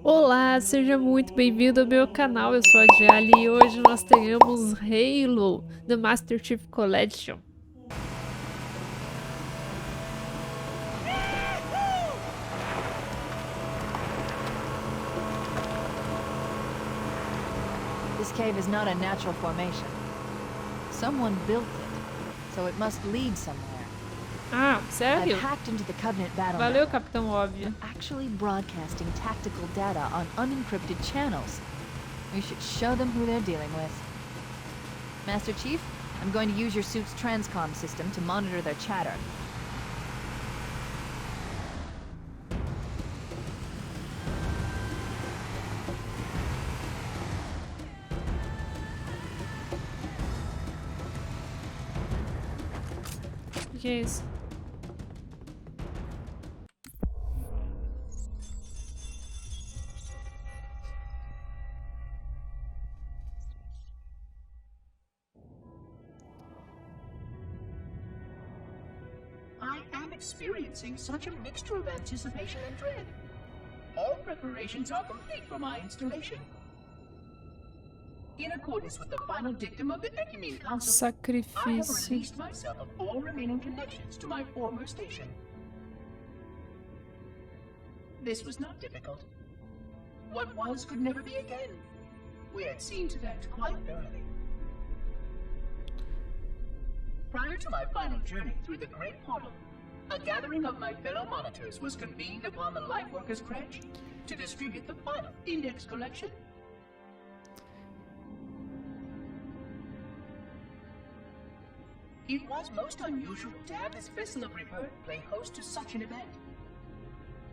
Olá, seja muito bem-vindo ao meu canal, eu sou a Jali e hoje nós teremos Halo, The Master Chief Collection. This cave is not a natural formation. Someone built it, so it must lead somewhere. Ah, sério? I've hacked into the Covenant battle Valeu, network, Capitão Óbvio. actually broadcasting tactical data on unencrypted channels. We should show them who they're dealing with. Master Chief, I'm going to use your suit's transcom system to monitor their chatter. O que é isso? I am experiencing such a mixture of anticipation and dread. All preparations are complete for my installation. In accordance with the final dictum of the Ecumene Council, I have Sacrifício. released myself of all remaining connections to my former station. This was not difficult. What was could never be again. We had seen to that quite thoroughly. Prior to my final journey through the Great Portal, a gathering of my fellow monitors was convened upon the Lightworkers' Crash to distribute the final index collection. It was most unusual to have this vessel of rebirth play host to such an event.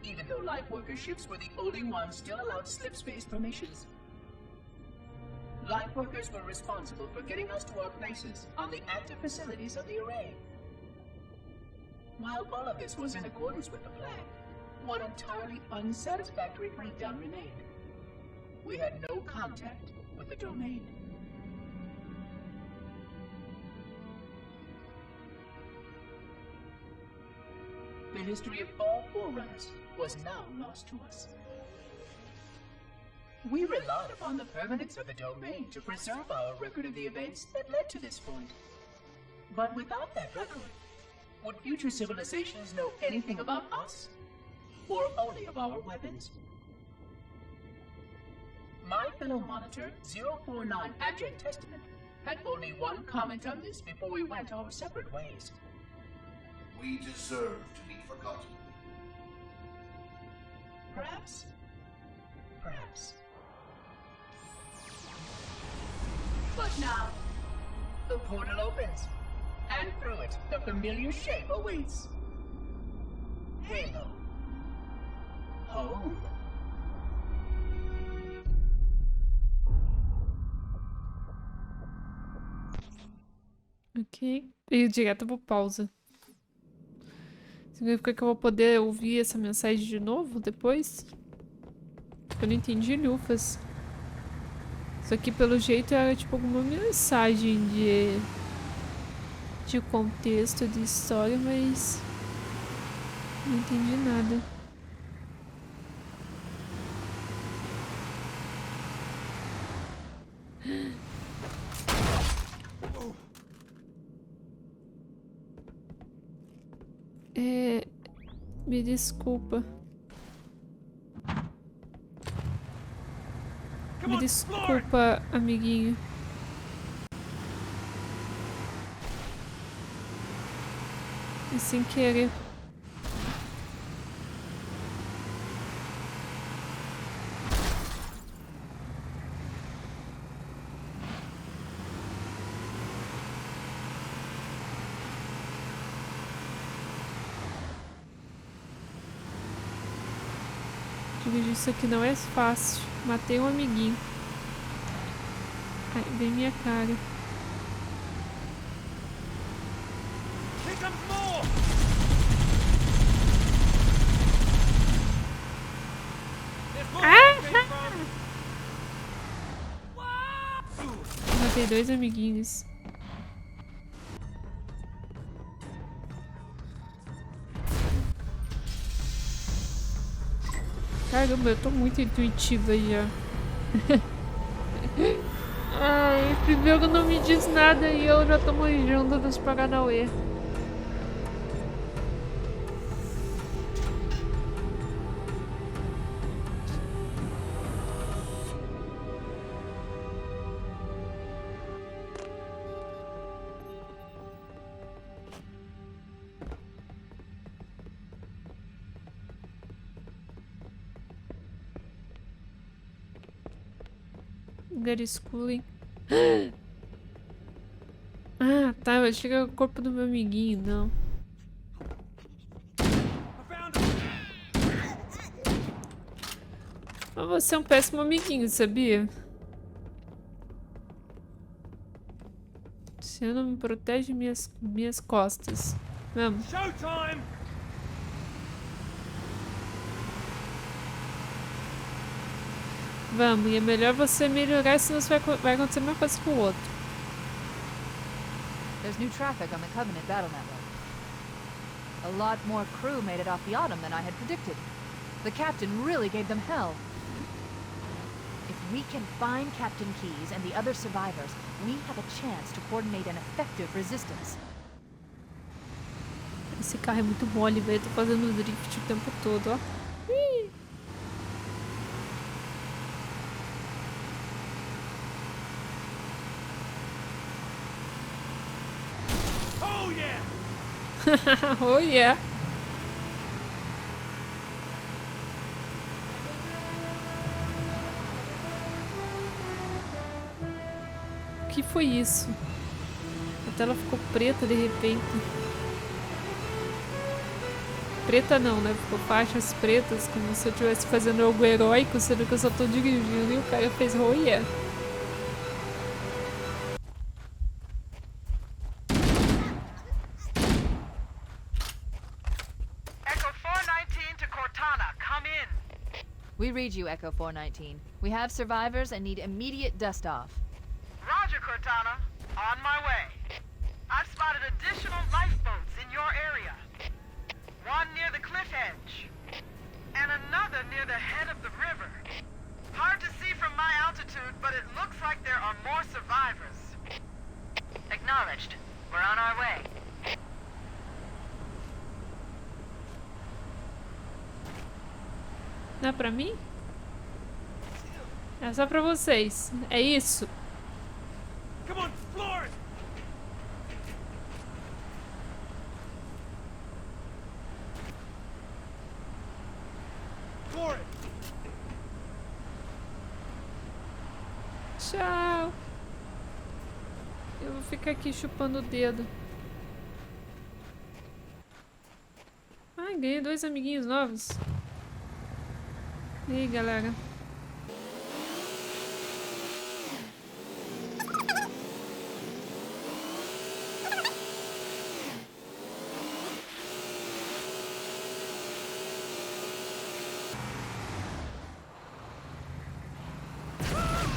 Even though Lightworker ships were the only ones still allowed slip-space formations. Lightworkers were responsible for getting us to our places on the active facilities of the array. While all of this was in accordance with the plan, one entirely unsatisfactory breakdown remained. We had no contact with the domain. The history of all Forerunners was now lost to us. We relied upon the permanence of the domain to preserve our record of the events that led to this point. But without that record, would future civilizations know anything about us? Or only of our weapons? My fellow monitor, 049 Adject Testament, had only one comment on this before we went our separate ways. We deserve to be forgotten. Perhaps. Perhaps. But now, the portal opens, and through it, the familiar shape awaits. Halo. Home. Ok. E direto pro pausa. Significa que eu vou poder ouvir essa mensagem de novo depois? Eu não entendi lufas. Isso aqui pelo jeito era tipo alguma mensagem de contexto, de história, mas não entendi nada. Me desculpa. Me desculpa, amiguinho. E sem querer. Dirigir isso aqui não é fácil. Matei um amiguinho. Ai, vem minha cara. Matei dois amiguinhos. Caramba, eu tô muito intuitiva já. Ai, primeiro não me diz nada e eu já tô manjando dos Paranauê. Lugar escuro, hein? Ah, tá. Eu achei que era o corpo do meu amiguinho, não. Mas você é um péssimo amiguinho, sabia? Você não me protege minhas costas. Vamos. Vamos, e é melhor você melhorar, senão vai acontecer a mesma coisa com o outro. There's new traffic on the Covenant battle network. A lot more crew made it off the Autumn than I had predicted. The captain really gave them hell. If we can find Captain Keyes and the other survivors, we have a chance to coordinate an effective resistance. Esse carro é muito mole, velho. Tô fazendo drift o tempo todo, ó. Ih. Oh yeah! Oh yeah. O que foi isso? A tela ficou preta de repente. Preta não, né? Ficou faixas pretas, como se eu estivesse fazendo algo heróico, sendo que eu só tô dirigindo e o cara fez oh yeah. Echo 419 to Cortana, come in. We read you, Echo 419. We have survivors and need immediate dust-off. Roger, Cortana. On my way. I've spotted additional lifeboats in your area. One near the cliff edge, and another near the head of the river. Hard to see from my altitude, but it looks like there are more survivors. Acknowledged. We're on our way. Não é pra mim? É só pra vocês. É isso. Come on, floor it! Floor it! Tchau. Eu vou ficar aqui chupando o dedo. Ai, ganhei 2 amiguinhos novos. E aí, galera?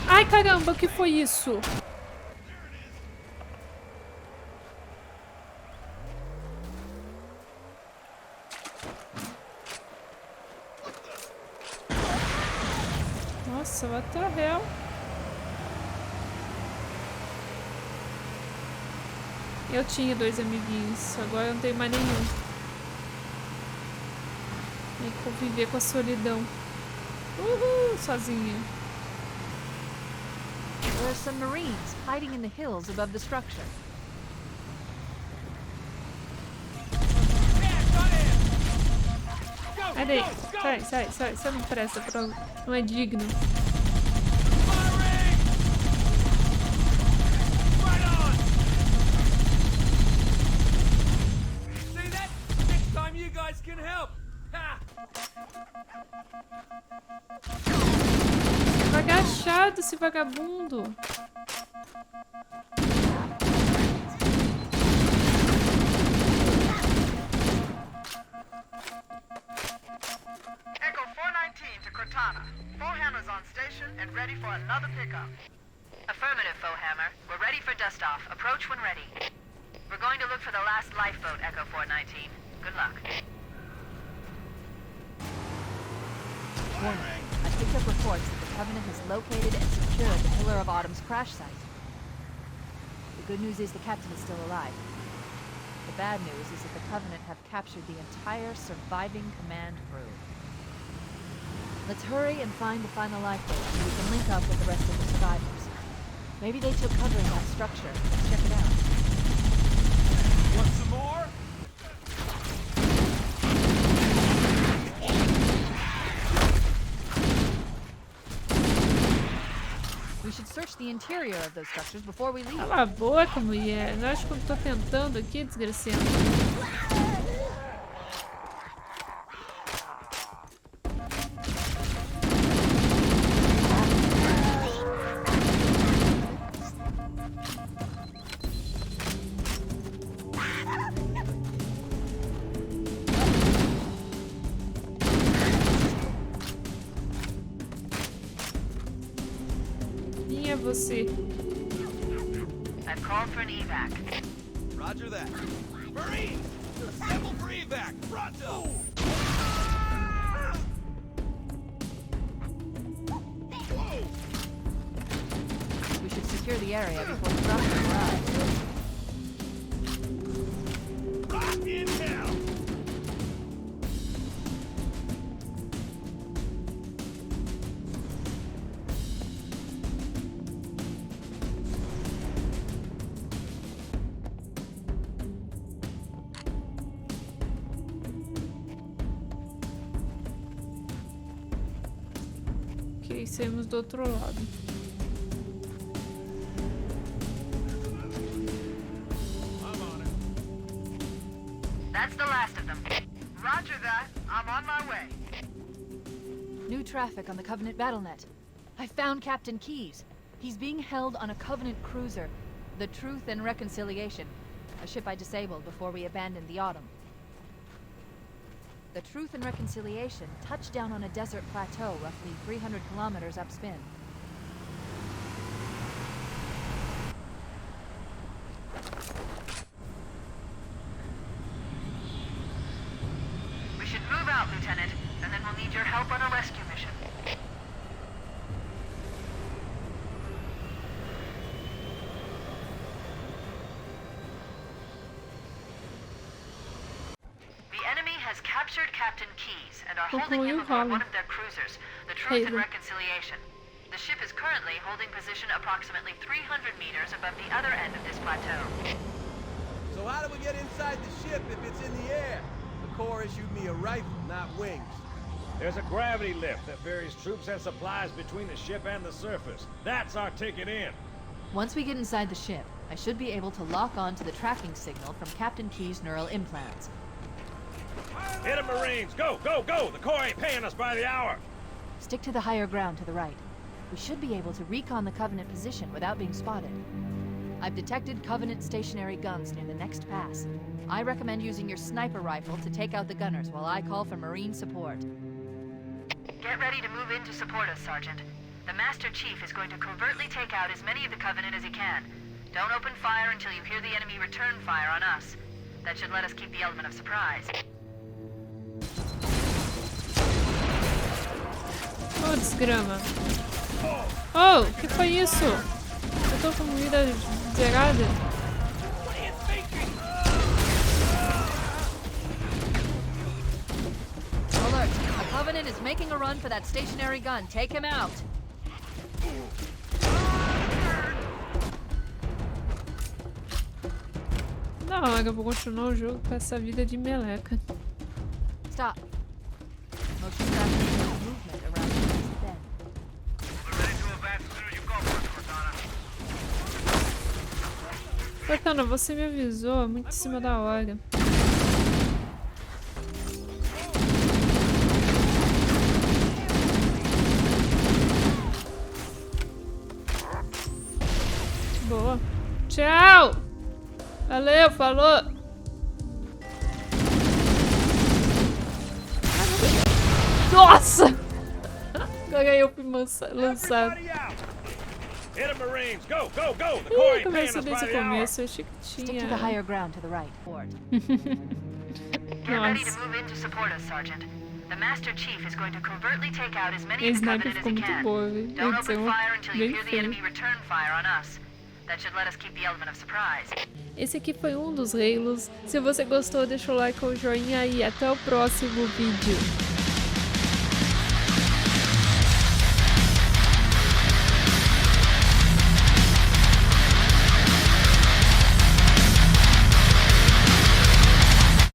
Ai, caramba, o que foi isso? Nossa, what the hell? Eu tinha 2 amiguinhos, agora eu não tenho mais nenhum. Tem que conviver com a solidão. Uhul, sozinha. There are some Marines hiding in the hills above the structure. Sai daí. Sai. Você não presta pra... Não é digno. See that? Next time you guys can help. Ha! Tá agachado esse vagabundo. Echo 419 to Cortana. Forerunners on station and ready for another pickup. Affirmative, Foehammer. We're ready for dust-off. Approach when ready. We're going to look for the last lifeboat, Echo 419. Good luck. Warning. I picked up reports that the Covenant has located and secured the Pillar of Autumn's crash site. The good news is the captain is still alive. The bad news is that the Covenant have captured the entire surviving command crew. Let's hurry and find the final lifeboat so we can link up with the rest of the survivors. Maybe they took cover in that structure. Let's check it out. Want some more? We should search the interior of those structures before we leave. Cala a boca, mulher. Eu acho que eu tô tentando aqui, desgraçado. Você. I've called for an evac. Roger that. Marines! Assemble for evac! Pronto! We should secure the area before the dropping arrives. Rock in hell! Ok, saímos do outro lado. That's the last of them. Roger that. I'm on my way. New traffic on the Covenant BattleNet. I found Captain Keyes. He's being held on a Covenant cruiser, the Truth and Reconciliation, a ship I disabled before we abandoned the Autumn. The Truth and Reconciliation touched down on a desert plateau roughly 300 kilometers upspin. We should move out, Lieutenant, and then we'll need your help on a rescue mission. Captured Captain Keyes and are holding him aboard one of their cruisers, the Truth and Reconciliation. The ship is currently holding position approximately 300 meters above the other end of this plateau. So how do we get inside the ship if it's in the air? The Corps issued me a rifle, not wings. There's a gravity lift that ferries troops and supplies between the ship and the surface. That's our ticket in. Once we get inside the ship, I should be able to lock on to the tracking signal from Captain Keyes' neural implants. Hit 'em, Marines! Go, go, go! The Corps ain't paying us by the hour! Stick to the higher ground to the right. We should be able to recon the Covenant position without being spotted. I've detected Covenant stationary guns near the next pass. I recommend using your sniper rifle to take out the gunners while I call for Marine support. Get ready to move in to support us, Sergeant. The Master Chief is going to covertly take out as many of the Covenant as he can. Don't open fire until you hear the enemy return fire on us. That should let us keep the element of surprise. Oh, desgrama. Oh, que foi isso? Eu tô com vida zerada. Alert! A Covenant is making a run for that stationary gun. Take him out! Da hora, eu vou continuar o jogo com essa vida de meleca. Stop. Motion tracking no movement around the next bend. We're ready to advance as soon as you call for us, Cortana. Cortana, você me avisou, muito em cima da hora. Boa. Tchau! Valeu, falou! Nossa! Ganhei o lançado. Hit 'em, Marines! Go, go, go! The Corps ain't paying Começou us by desde o the hour! começo, eu achei que Stick to the tinha... higher ground to the right. Forward. Get ready to Nossa. move in to support us, Sergeant. The Master Chief is going to covertly take out as many A of the sniper Covenant as ficou he muito can. boa, viu? Don't Edição open fire until you bem hear the feia. enemy return fire on us. That should let us keep the element of surprise. Esse aqui foi um dos Halos. Se você gostou, deixa o like ou joinha aí. Até o próximo vídeo.